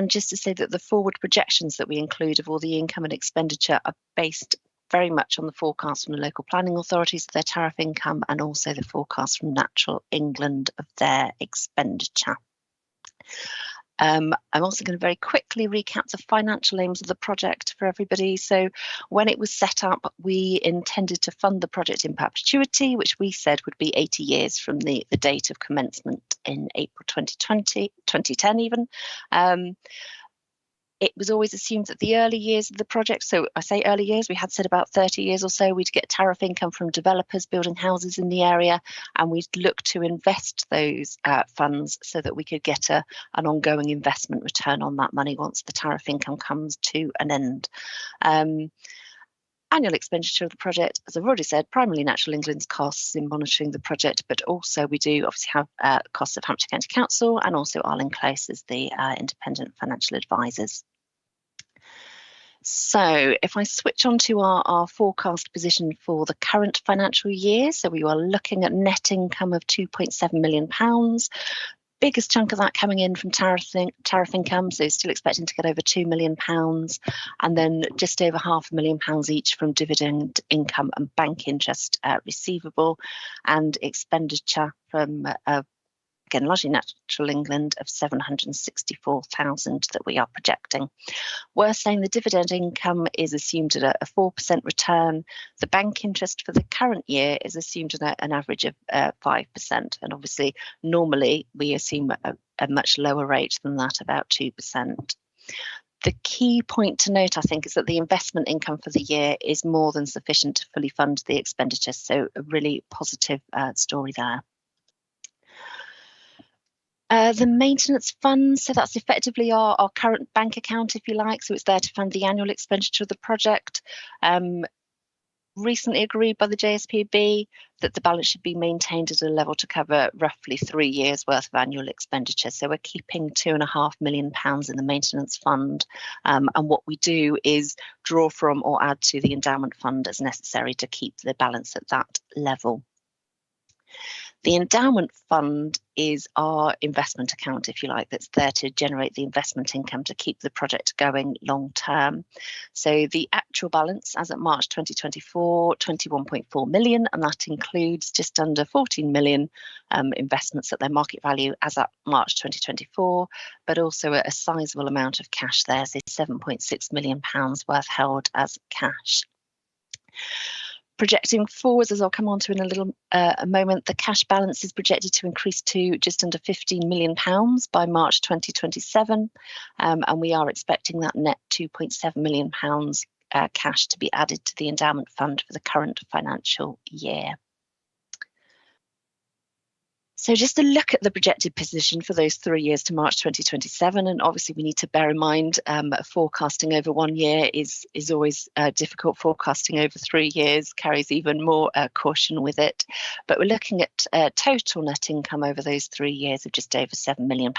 just to say that the forward projections that we include of all the income and expenditure are based very much on the forecast from the local planning authorities of their tariff income, and also the forecast from Natural England of their expenditure. I'm also going to very quickly recap the financial aims of the project for everybody. So when it was set up, we intended to fund the project in perpetuity, which we said would be 80 years from the date of commencement in April 2010 even. It was always assumed that the early years of the project, so I say early years, we had said about 30 years or so, we'd get tariff income from developers building houses in the area, and we'd look to invest those funds so that we could get an ongoing investment return on that money once the tariff income comes to an end. Annual expenditure of the project, as I've already said, primarily Natural England's costs in monitoring the project, but also we do obviously have costs of Hampshire County Council and also Arlen Close as the independent financial advisors. So if I switch on to our forecast position for the current financial year, so we are looking at net income of £2.7 million. Biggest chunk of that coming in from tariff income, so still expecting to get over £2 million, and then just over £500,000 each from dividend income and bank interest receivable, and expenditure from again largely Natural England of 764,000 that we are projecting. Worth saying the dividend income is assumed at a 4% return. The bank interest for the current year is assumed at an average of 5%, and obviously normally we assume a much lower rate than that, about 2%. The key point to note, I think, is that the investment income for the year is more than sufficient to fully fund the expenditure, so a really positive story there. The maintenance fund, so that's effectively our current bank account, if you like, so it's there to fund the annual expenditure of the project. Recently agreed by the JSPB that the balance should be maintained at a level to cover roughly 3 years worth of annual expenditure. So we're keeping £2.5 million in the maintenance fund, and what we do is draw from or add to the endowment fund as necessary to keep the balance at that level. The endowment fund is our investment account, if you like, that's there to generate the investment income to keep the project going long term. So the actual balance as at March 2024, 21.4 million, and that includes just under 14 million investments at their market value as at March 2024, but also a sizable amount of cash there, so £7.6 million worth held as cash. Projecting forwards, as I'll come on to in a moment, the cash balance is projected to increase to just under £15 million by March 2027, and we are expecting that net £2.7 million cash to be added to the endowment fund for the current financial year. So just to look at the projected position for those 3 years to March 2027, and obviously we need to bear in mind forecasting over 1 year is always difficult. Forecasting over 3 years carries even more caution with it. But we're looking at total net income over those 3 years of just over £7 million,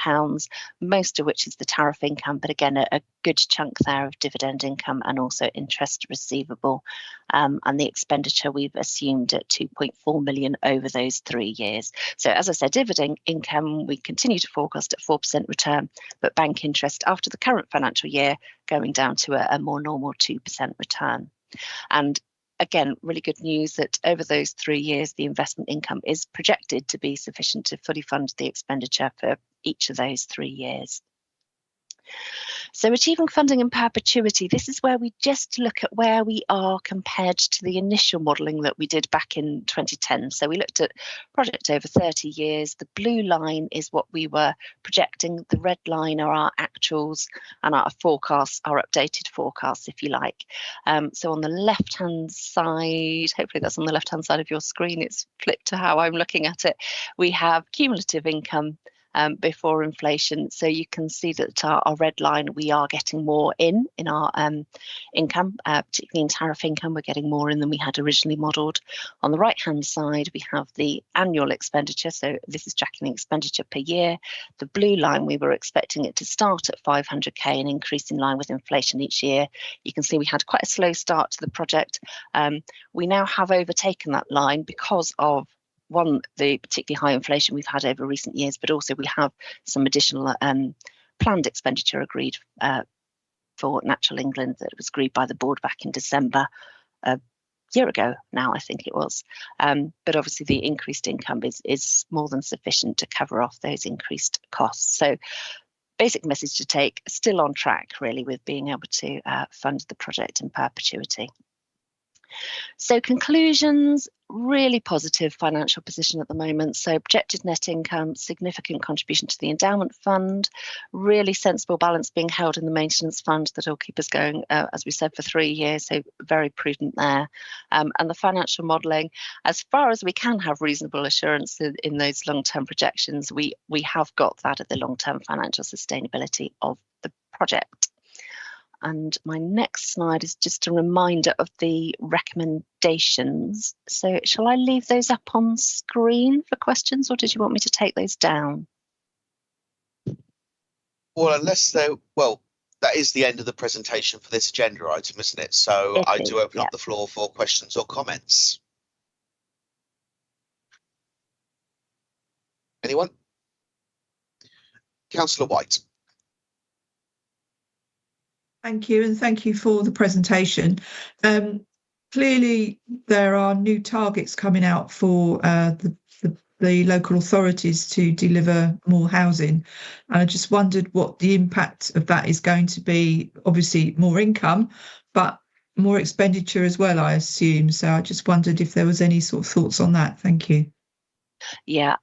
most of which is the tariff income, but again, a good chunk there of dividend income and also interest receivable. And the expenditure we've assumed at 2.4 million over those 3 years. So as I said, dividend income, we continue to forecast at 4% return, but bank interest after the current financial year going down to a more normal 2% return. And again, really good news that over those 3 years, the investment income is projected to be sufficient to fully fund the expenditure for each of those 3 years. So achieving funding in perpetuity, this is where we just look at where we are compared to the initial modelling that we did back in 2010. So we looked at project over 30 years. The blue line is what we were projecting. The red line are our actuals and our forecasts, our updated forecasts, if you like. So on the left-hand side, hopefully that's on the left-hand side of your screen, it's flipped to how I'm looking at it. We have cumulative income before inflation. So you can see that our red line, we are getting more in our income, particularly in tariff income, we're getting more in than we had originally modelled. On the right hand side, we have the annual expenditure. So this is tracking the expenditure per year. The blue line, we were expecting it to start at 500k and increase in line with inflation each year. You can see we had quite a slow start to the project. We now have overtaken that line because of the particularly high inflation we've had over recent years, but also we have some additional planned expenditure agreed for Natural England that was agreed by the board back in December a year ago now, I think it was. But obviously the increased income is more than sufficient to cover off those increased costs. So basic message to take, still on track really with being able to fund the project in perpetuity. So conclusions, really positive financial position at the moment. So projected net income, significant contribution to the endowment fund, really sensible balance being held in the maintenance fund that will keep us going, as we said, for 3 years. So very prudent there. And the financial modelling, as far as we can have reasonable assurance in those long-term projections, we have got that at the long-term financial sustainability of the project. And my next slide is just a reminder of the recommendations. So shall I leave those up on screen for questions, or did you want me to take those down? Well, that is the end of the presentation for this agenda item, isn't it? So I do open up the floor for questions or comments. Anyone? Councillor White. Thank you, and thank you for the presentation. Clearly, there are new targets coming out for the local authorities to deliver more housing. And I just wondered what the impact of that is going to be. Obviously, more income, but more expenditure as well, I assume. So I just wondered if there was any sort of thoughts on that. Thank you. Yeah.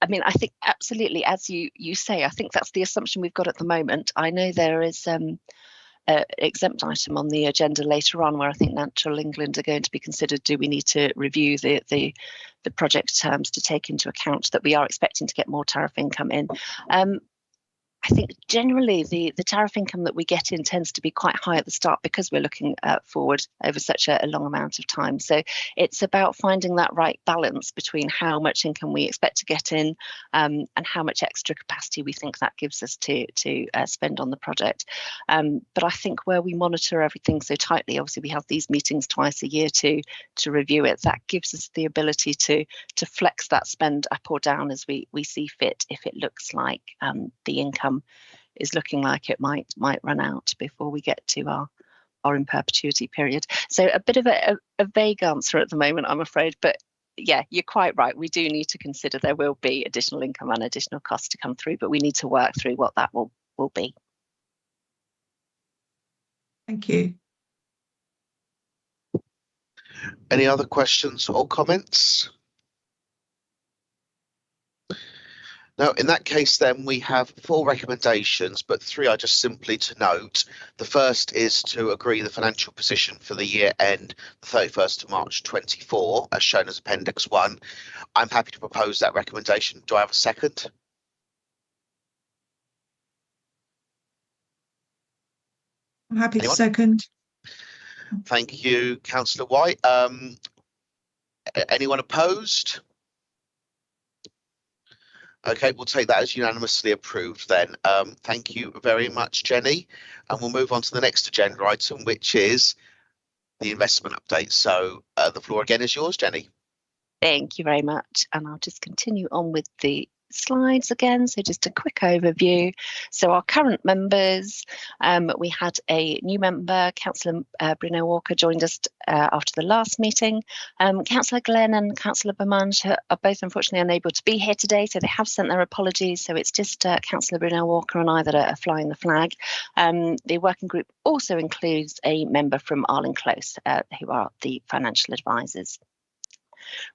I mean, I think absolutely, as you say, I think that's the assumption we've got at the moment. I know there is exempt item on the agenda later on where I think Natural England are going to be considered. Do we need to review the project terms to take into account that we are expecting to get more tariff income in? I think generally the tariff income that we get in tends to be quite high at the start because we're looking forward over such a long amount of time. So it's about finding that right balance between how much income we expect to get in and how much extra capacity we think that gives us to spend on the project. But I think where we monitor everything so tightly, obviously we have these meetings twice a year to review it. That gives us the ability to flex that spend up or down as we see fit if it looks like the income is looking like it might run out before we get to our in perpetuity period. So a bit of a vague answer at the moment, I'm afraid, but yeah, you're quite right. We do need to consider there will be additional income and additional costs to come through, but we need to work through what that will be. Thank you. Any other questions or comments? Now, in that case, then we have 4 recommendations, but 3 are just simply to note. The first is to agree the financial position for the year end, the 31st of March 24, as shown as Appendix 1. I'm happy to propose that recommendation. Do I have a second? I'm happy Anyone? to second. Thank you, Councillor White. Anyone opposed? Okay, we'll take that as unanimously approved then. Thank you very much, Jenny. And we'll move on to the next agenda item, which is the investment update. So the floor again is yours, Jenny. Thank you very much. And I'll just continue on with the slides again. So just a quick overview. So our current members, we had a new member, Councillor Bruno Walker, joined us after the last meeting. Councillor Glenn and Councillor Beaumange are both unfortunately unable to be here today, so they have sent their apologies. So it's just Councillor Bruno Walker and I that are flying the flag. The working group also includes a member from Arlen Close, who are the financial advisors.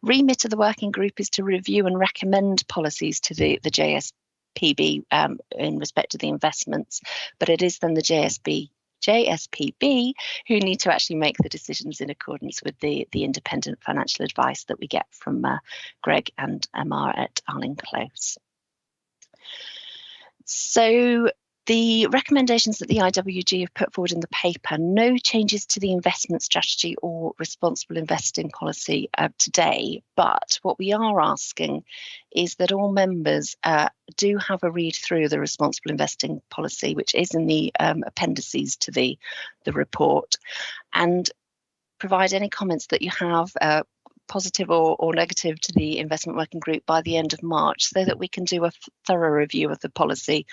Remit of the working group is to review and recommend policies to the JSPB in respect to the investments, but it is then the JSPB who need to actually make the decisions in accordance with the independent financial advice that we get from Greg and Amar at Arlen Close. So the recommendations that the IWG have put forward in the paper, no changes to the investment strategy or responsible investing policy today, but what we are asking is that all members do have a read through the responsible investing policy, which is in the appendices to the report, and provide any comments that you have, positive or negative, to the investment working group by the end of March, so that we can do a thorough review of the policy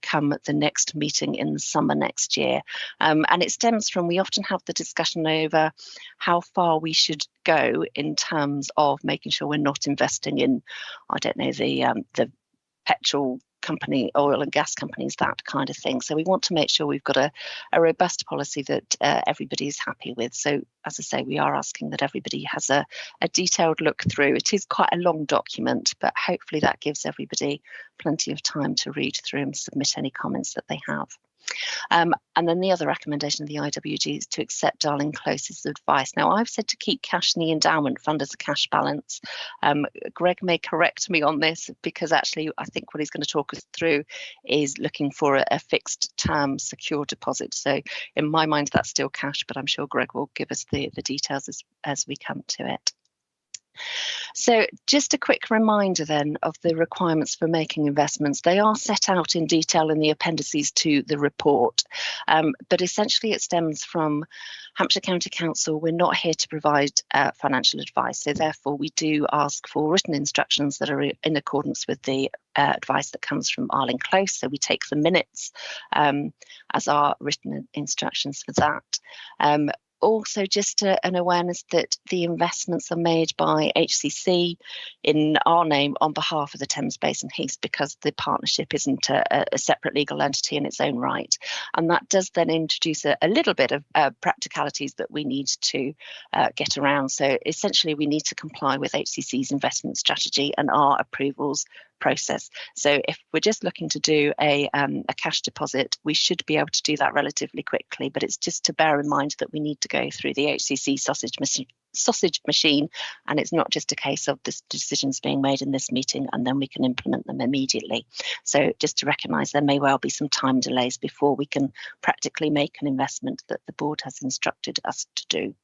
come the next meeting in the summer next year. And it stems from, we often have the discussion over how far we should go in terms of making sure we're not investing in, I don't know, the petrol company, oil and gas companies, that kind of thing. So we want to make sure we've got a robust policy that everybody is happy with. So as I say, we are asking that everybody has a detailed look through. It is quite a long document, but hopefully that gives everybody plenty of time to read through and submit any comments that they have. And then the other recommendation of the IWG is to accept Darling Close's advice. Now, I've said to keep cash in the endowment fund as a cash balance. Greg may correct me on this, because actually I think what he's going to talk us through is looking for a fixed term secure deposit. So in my mind, that's still cash, but I'm sure Greg will give us the details as we come to it. So just a quick reminder then of the requirements for making investments. They are set out in detail in the appendices to the report, but essentially it stems from Hampshire County Council. We're not here to provide financial advice, so therefore we do ask for written instructions that are in accordance with the advice that comes from Darling Close. So we take the minutes as our written instructions for that. Also, just an awareness that the investments are made by HCC in our name on behalf of the Thames Basin Heaths, because the partnership isn't a separate legal entity in its own right. And that does then introduce a little bit of practicalities that we need to get around. So essentially, we need to comply with HCC's investment strategy and our approvals process. So if we're just looking to do a cash deposit, we should be able to do that relatively quickly, but it's just to bear in mind that we need to go through the HCC sausage machine, and it's not just a case of the decisions being made in this meeting and then we can implement them immediately. So just to recognise there may well be some time delays before we can practically make an investment that the board has instructed us to do.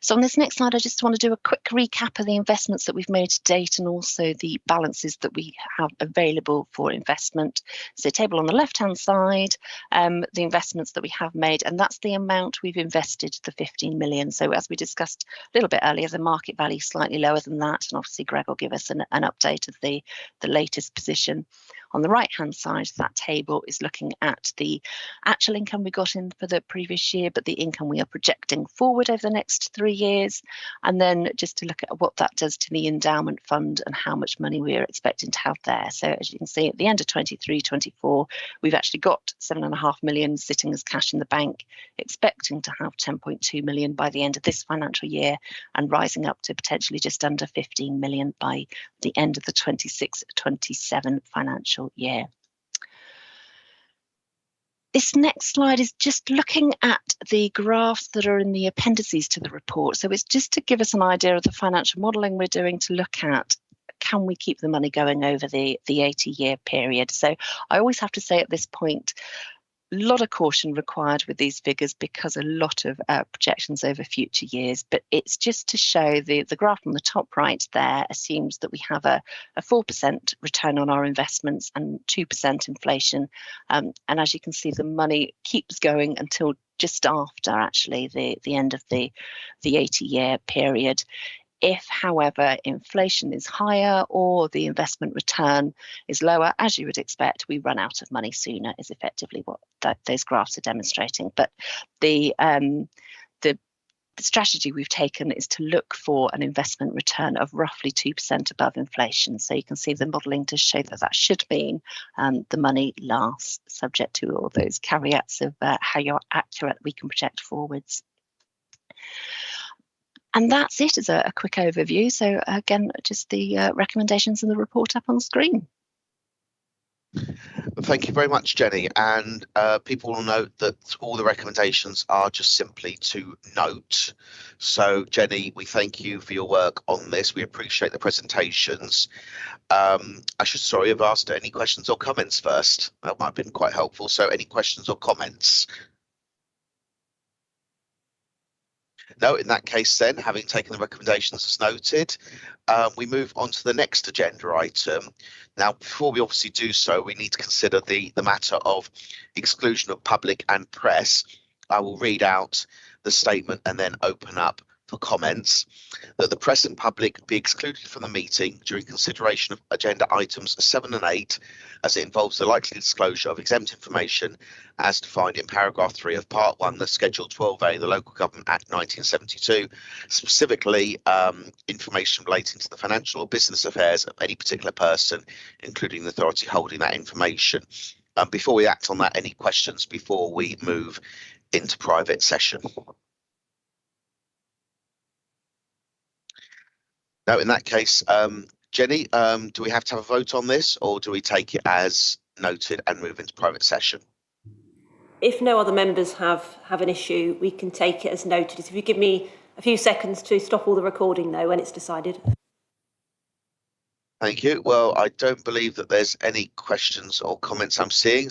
So on this next slide, I just want to do a quick recap of the investments that we've made to date and also the balances that we have available for investment. So table on the left-hand side, the investments that we have made, and that's the amount we've invested, the 15 million. So as we discussed a little bit earlier, the market value is slightly lower than that, and obviously Greg will give us an update of the latest position. On the right-hand side of that table is looking at the actual income we got in for the previous year, but the income we are projecting forward over the next 3 years. And then just to look at what that does to the endowment fund and how much money we are expecting to have there. So as you can see, at the end of 23-24, we've actually got 7.5 million sitting as cash in the bank, expecting to have 10.2 million by the end of this financial year, and rising up to potentially just under 15 million by the end of the 26-27 financial year. This next slide is just looking at the graphs that are in the appendices to the report. So it's just to give us an idea of the financial modelling we're doing to look at, can we keep the money going over the 80-year period? So I always have to say at this point, a lot of caution required with these figures because a lot of projections over future years, but it's just to show the graph on the top right there assumes that we have a 4% return on our investments and 2% inflation. And as you can see, the money keeps going until just after actually the end of the 80-year period. If, however, inflation is higher or the investment return is lower, as you would expect, we run out of money sooner, is effectively what those graphs are demonstrating. But the strategy we've taken is to look for an investment return of roughly 2% above inflation. So you can see the modelling to show that that should mean the money lasts, subject to all those caveats of how accurate we can project forwards. And that's it as a quick overview. So again, just the recommendations in the report up on screen. Thank you very much, Jenny. And people will note that all the recommendations are just simply to note. So Jenny, we thank you for your work on this. We appreciate the presentations. I should, sorry, have asked any questions or comments first. That might have been quite helpful. So any questions or comments? No, in that case then, having taken the recommendations as noted, we move on to the next agenda item. Now, before we obviously do so, we need to consider the matter of exclusion of public and press. I will read out the statement and then open up for comments, that the press and public be excluded from the meeting during consideration of agenda items 7 and 8, as it involves the likely disclosure of exempt information as defined in paragraph 3 of part 1, the Schedule 12A, the Local Government Act 1972, specifically information relating to the financial or business affairs of any particular person, including the authority holding that information. Before we act on that, any questions before we move into private session? No, in that case, Jenny, do we have to have a vote on this, or do we take it as noted and move into private session? If no other members have an issue, we can take it as noted. If you give me a few seconds to stop all the recording, though, when it's decided. Thank you. Well, I don't believe that there's any questions or comments I'm seeing.